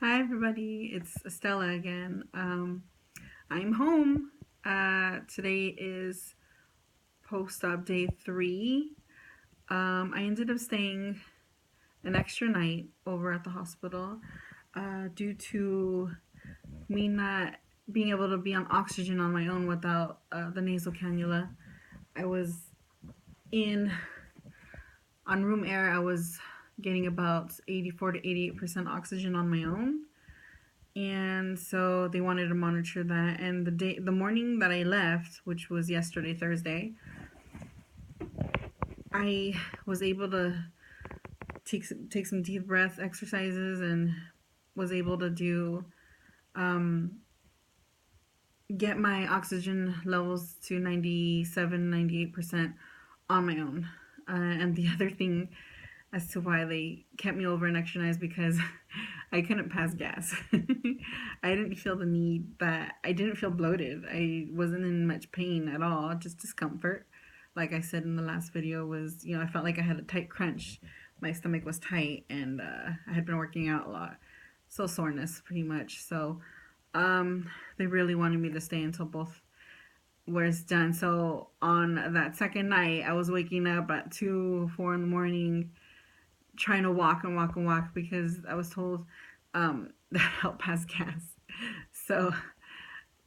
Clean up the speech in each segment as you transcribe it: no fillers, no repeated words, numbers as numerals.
Hi everybody, it's Estella again. I'm home. Today is post-op day 3. I ended up staying an extra night over at the hospital due to me not being able to be on oxygen on my own without the nasal cannula. I was in on room air. I was getting about 84 to 88% oxygen on my own, and so they wanted to monitor that. And the morning that I left, which was yesterday, Thursday, I was able to take some deep breath exercises and was able to do um, get my oxygen levels to 97, 98% on my own. And the other thing as to why they kept me over an extra night is because I couldn't pass gas. I didn't feel the need that I didn't feel bloated. I wasn't in much pain at all, just discomfort. Like I said in the last video, was I felt like I had a tight crunch. My stomach was tight, and I had been working out a lot, so soreness pretty much. So they really wanted me to stay until both was done. So on that second night, I was waking up at 2, 4 in the morning, trying to walk and walk and walk because I was told that helped pass gas. So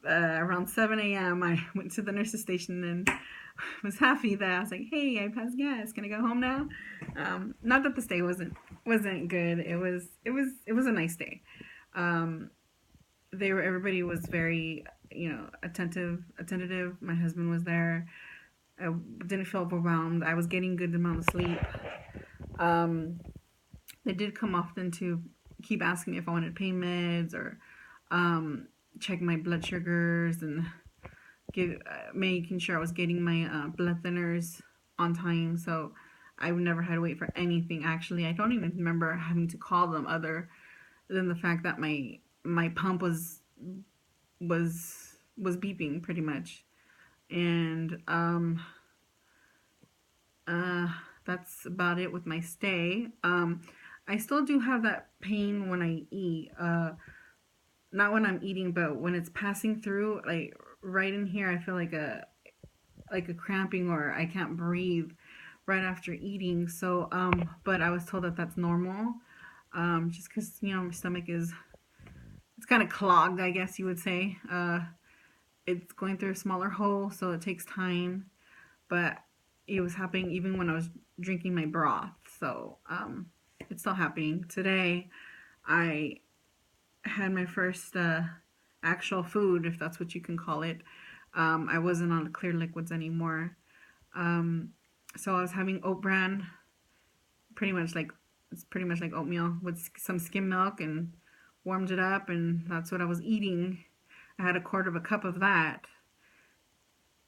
around 7 a.m., I went to the nurse's station and was happy that I was like, "Hey, I passed gas. Can I go home now?" Not that the stay wasn't good. It was a nice day. Um, everybody was very attentive. My husband was there. I didn't feel overwhelmed. I was getting good amount of sleep. Um, they did come often to keep asking me if I wanted pain meds or check my blood sugars and making sure I was getting my blood thinners on time. So I never had to wait for anything. Actually, I don't even remember having to call them other than the fact that my pump was beeping pretty much. And uh, that's about it with my stay. I still do have that pain when I eat. Not when I'm eating, but when it's passing through, like right in here, I feel like a cramping, or I can't breathe right after eating. So, but I was told that that's normal. Just because my stomach it's kind of clogged, I guess you would say. It's going through a smaller hole, so it takes time. But it was happening even when I was drinking my broth. So, it's still happening today. I had my first actual food, if that's what you can call it. I wasn't on the clear liquids anymore. Um, so I was having oat bran, pretty much like it's pretty much like oatmeal with some skim milk, and warmed it up, and that's what I was eating. I had a quarter of a cup of that,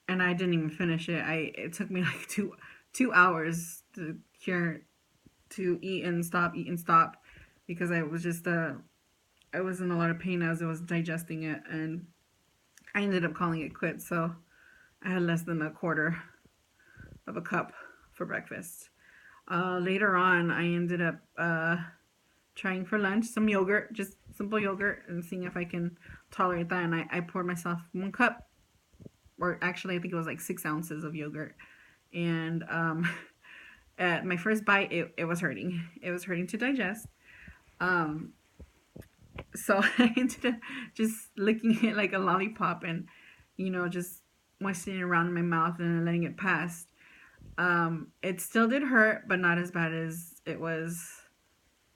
and I didn't even finish it. It took me like two hours to cure to eat and stop because I was in a lot of pain as I was digesting it, and I ended up calling it quits. So I had less than a quarter of a cup for breakfast. Later on, I ended up trying for lunch some yogurt, just simple yogurt, and seeing if I can tolerate that. And I poured myself 1 cup, or actually, I think it was like 6 ounces of yogurt. And at my first bite, it was hurting. It was hurting to digest. Um, so I ended up just licking it like a lollipop and, just moistening it around in my mouth and letting it pass. It still did hurt, but not as bad as it was.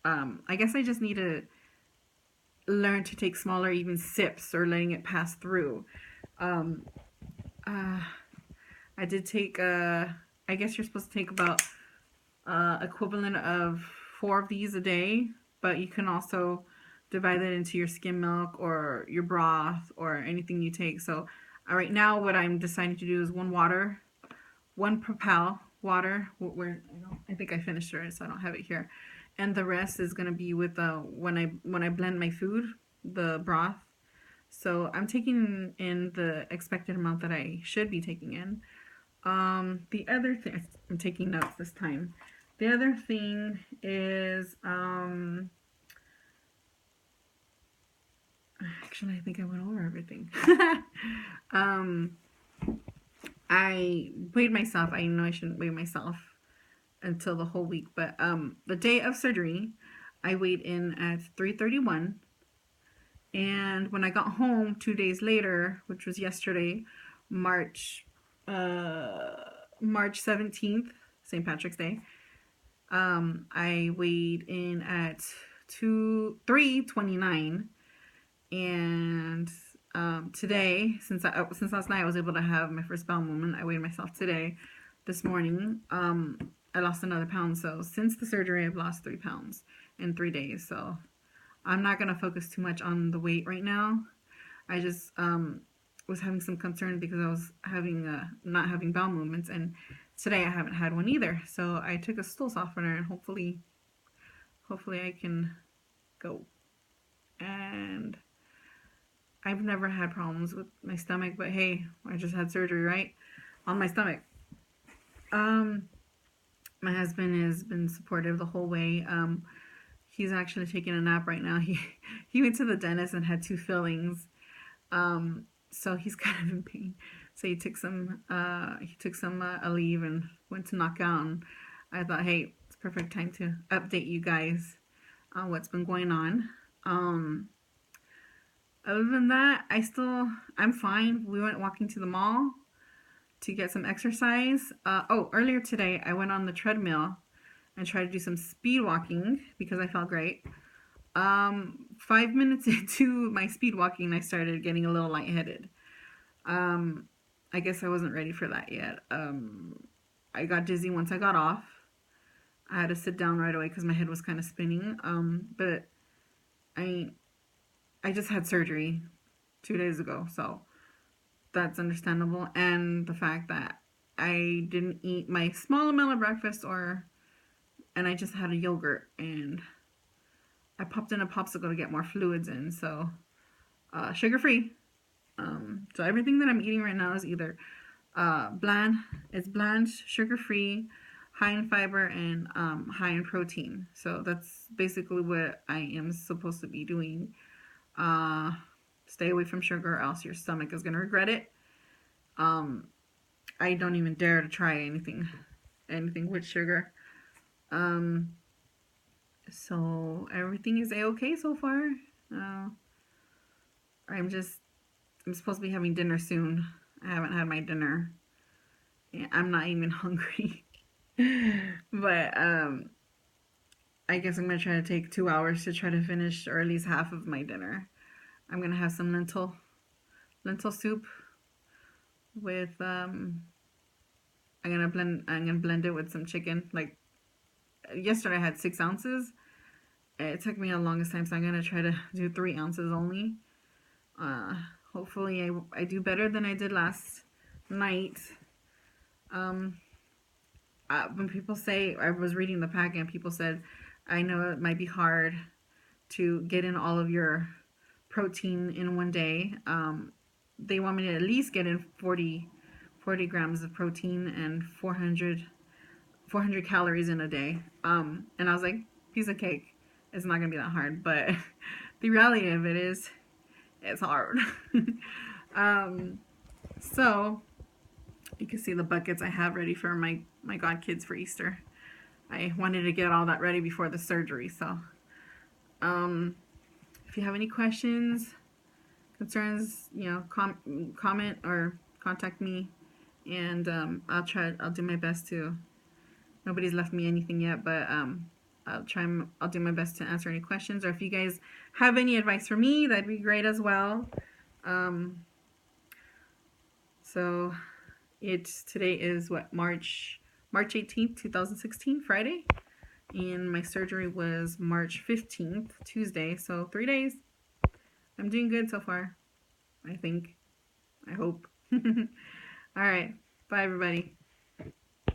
I guess I just need to learn to take smaller, even sips, or letting it pass through. Um, uh, I did take, I guess you're supposed to take about equivalent of 4 of these a day, but you can also divide that into your skim milk or your broth or anything you take. So right now, what I'm deciding to do is one Propel water. Where I think I finished it, so I don't have it here, and the rest is gonna be with when I blend my food, the broth. So I'm taking in the expected amount that I should be taking in. The other thing, I'm taking notes this time. The other thing is Actually, I think I went over everything. um, I weighed myself. I know I shouldn't weigh myself until the whole week, but the day of surgery, I weighed in at 331, and when I got home 2 days later, which was yesterday, March uh, March 17th, St. Patrick's Day, I weighed in at 329, and today, since last night I was able to have my first bowel movement, I weighed myself today, this morning. I lost another pound. So since the surgery, I've lost 3 pounds in 3 days. So I'm not gonna focus too much on the weight right now. I just was having some concern because I was having not having bowel movements, and today I haven't had one either. So I took a stool softener, and hopefully I can go. And I've never had problems with my stomach, but hey, I just had surgery, right? On my stomach. My husband has been supportive the whole way. He's actually taking a nap right now. He went to the dentist and had 2 fillings. So he's kind of in pain. So he took some Aleve and went to knock out. And I thought, hey, it's perfect time to update you guys on what's been going on. Other than that, I'm fine. We went walking to the mall to get some exercise. Earlier today, I went on the treadmill and tried to do some speed walking because I felt great. 5 minutes into my speed walking, I started getting a little lightheaded. I guess I wasn't ready for that yet. I got dizzy once I got off. I had to sit down right away because my head was kind of spinning. But I just had surgery 2 days ago, so that's understandable. And the fact that I didn't eat my small amount of breakfast, and I just had a yogurt, and I popped in a popsicle to get more fluids in. So sugar free. So everything that I'm eating right now is either bland, sugar free, high in fiber, and high in protein. So that's basically what I am supposed to be doing. Stay away from sugar, or else your stomach is gonna regret it. I don't even dare to try anything with sugar. So everything is a-okay so far. I'm supposed to be having dinner soon. I haven't had my dinner. I'm not even hungry. But I guess I'm gonna try to take 2 hours to try to finish, or at least half of my dinner. I'm gonna have some lentil soup with I'm gonna blend it with some chicken. Like yesterday I had 6 ounces. It took me the longest time, so I'm gonna try to do 3 ounces only. Hopefully I do better than I did last night. When people say, I was reading the packet and people said, I know it might be hard to get in all of your protein in one day. They want me to at least get in 40 grams of protein and 400 calories in a day. And I was like, piece of cake. It's not gonna be that hard, but the reality of it is, it's hard. So you can see the buckets I have ready for my god kids for Easter. I wanted to get all that ready before the surgery. So if you have any questions, concerns, comment or contact me, and I'll do my best to. Nobody's left me anything yet, but I'll do my best to answer any questions, or if you guys have any advice for me, that'd be great as well. So today is March 18th, 2016, Friday, and my surgery was March 15th, Tuesday, so 3 days. I'm doing good so far, I think. I hope. All right. Bye, everybody.